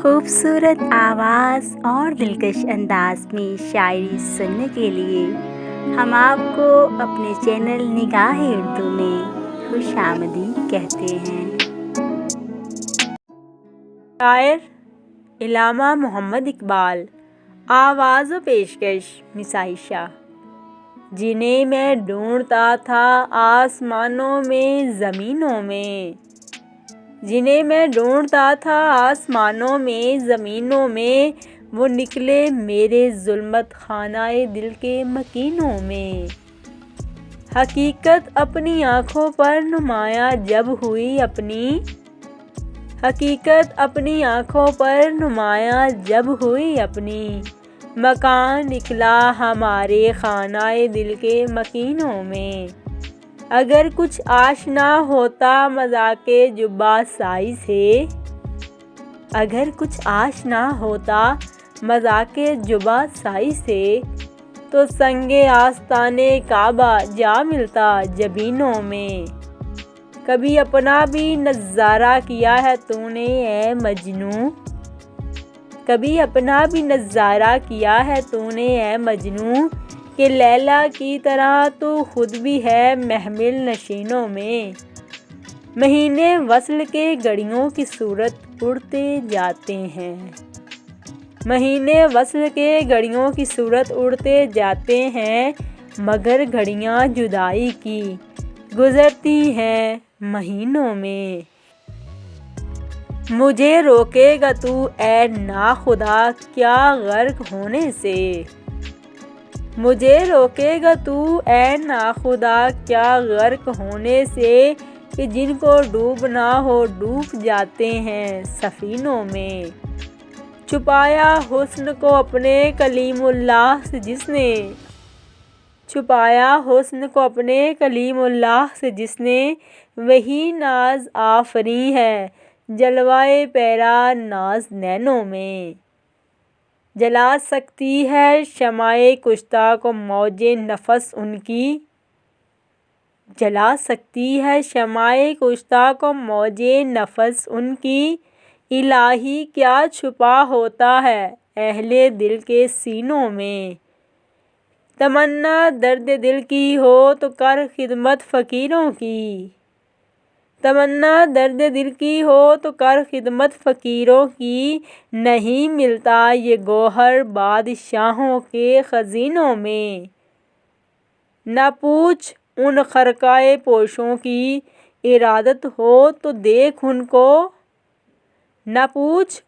خوبصورت آواز اور دلکش انداز میں شاعری سننے کے لیے ہم آپ کو اپنے چینل نگاہ اردو میں خوش آمدید کہتے ہیں۔ شاعر علامہ محمد اقبال۔ آواز و پیشکش مسائشہ۔ جنہیں میں ڈھونڈتا تھا آسمانوں میں زمینوں میں، جنہیں میں ڈھونڈتا تھا آسمانوں میں زمینوں میں، وہ نکلے میرے ظلمت خانہ دل کے مکینوں میں۔ حقیقت اپنی آنکھوں پر نمایاں جب ہوئی اپنی، حقیقت اپنی آنکھوں پر نمایاں جب ہوئی اپنی، مکان نکلا ہمارے خانہ دل کے مکینوں میں۔ اگر کچھ آشنا ہوتا مذاق جبہ سائی سے، اگر کچھ آشنا ہوتا مذاق جبہ سائی سے، تو سنگ آستان کعبہ جا ملتا جبینوں میں۔ کبھی اپنا بھی نظارہ کیا ہے تو نے اے مجنوں، کبھی اپنا بھی نظارہ کیا ہے تو نے اے مجنوں، کہ لیلیٰ کی طرح تو خود بھی ہے محمل نشینوں میں۔ مہینے وصل کے گھڑیوں کی صورت اڑتے جاتے ہیں، مہینے وصل کے گھڑیوں کی صورت اڑتے جاتے ہیں، مگر گھڑیاں جدائی کی گزرتی ہیں مہینوں میں۔ مجھے روکے گا تو اے ناخدا کیا غرق ہونے سے، مجھے روکے گا تو اے ناخدا کیا غرق ہونے سے، کہ جن کو ڈوبنا ہو ڈوب جاتے ہیں سفینوں میں۔ چھپایا حسن کو اپنے کلیم اللہ سے جس نے، چھپایا حسن کو اپنے کلیم اللہ سے جس نے، وہی ناز آفریں ہے جلوۂ پیرا ناز نینوں میں۔ جلا سکتی ہے شمع کشتہ کو موج نفس ان کی، جلا سکتی ہے شمع کشتہ کو موج نفس ان کی، الہی کیا چھپا ہوتا ہے اہل دل کے سینوں میں۔ تمنا درد دل کی ہو تو کر خدمت فقیروں کی، تمنا درد دل کی ہو تو کر خدمت فقیروں کی، نہیں ملتا یہ گوہر بادشاہوں کے خزینوں میں۔ نہ پوچھ ان خرقہ پوشوں کی ارادت ہو تو دیکھ ان کو، نہ پوچھ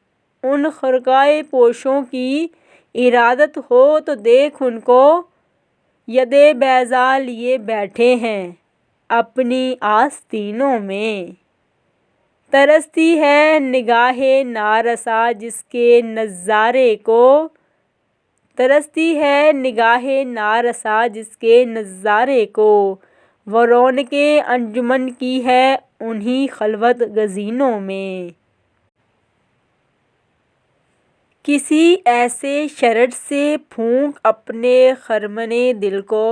ان خرقہ پوشوں کی ارادت ہو تو دیکھ ان کو، ید بیضا لیے بیٹھے ہیں اپنی آستینوں میں۔ ترستی ہے نگاہ نارسا جس کے نظارے کو، ترستی ہے نگاہ نارسا جس کے نظارے کو، وہ رونق انجمن کی ہے انہی خلوت گزینوں میں۔ کسی ایسے شرر سے پھونک اپنے خرمن دل کو،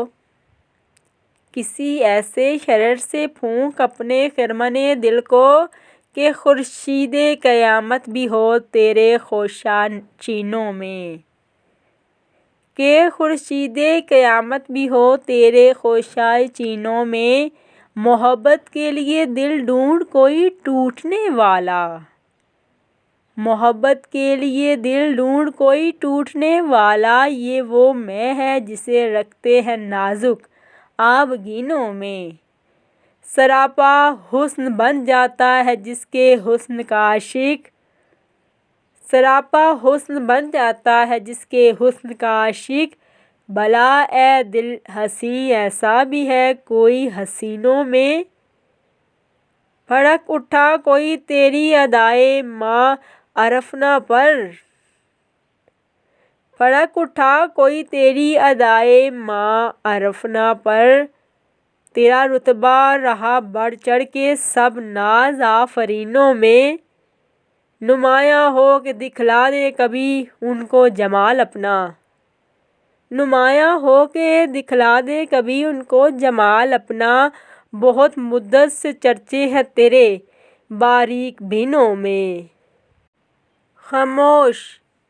کسی ایسے شرر سے پھونک اپنے خرمن دل کو، کہ خورشید قیامت بھی ہو تیرے خوشا چینوں میں، کہ خورشید قیامت بھی ہو تیرے خوشا چینوں میں۔ محبت کے لیے دل ڈھونڈ کوئی ٹوٹنے والا، محبت کے لیے دل ڈھونڈ کوئی ٹوٹنے والا، یہ وہ میں ہے جسے رکھتے ہیں نازک آبگینوں میں۔ سراپا حسن بن جاتا ہے جس کے حسن کا عاشق، سراپا حسن بن جاتا ہے جس کے حسن کا عاشق، بھلا اے دل حسین ایسا بھی ہے کوئی حسینوں میں۔ بھڑک اٹھا کوئی تیری ادائے ما عرفنا پر، بھڑک اٹھا کوئی تیری ادائے ما عرفنا پر، تیرا رتبہ رہا بڑھ چڑھ کے سب ناز آفرینوں میں۔ نمایاں ہو کے دکھلا دے کبھی ان کو جمال اپنا، نمایاں ہو کے دکھلا دے کبھی ان کو جمال اپنا، بہت مدت سے چرچے ہیں تیرے باریک بینوں میں۔ خاموش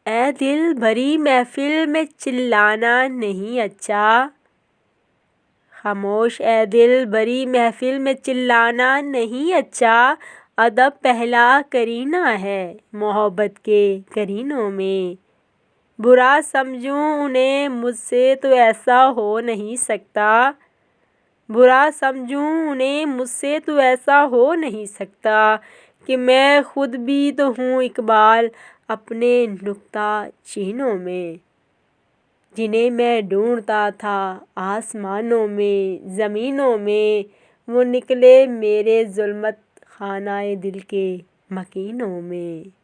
اے دل بھری محفل میں چلانا نہیں اچھا، خاموش اے دل بھری محفل میں چلانا نہیں اچھا، ادب پہلا کرینہ ہے محبت کے کرینوں میں، برا سمجھوں انہیں مجھ سے تو ایسا ہو نہیں سکتا، برا سمجھوں انہیں مجھ سے تو ایسا ہو نہیں سکتا، کہ میں خود بھی تو ہوں اقبال اپنے نکتہ چینوں میں، جنہیں میں ڈھونڈتا تھا آسمانوں میں زمینوں میں، وہ نکلے میرے ظلمت خانہ دل کے مکینوں میں۔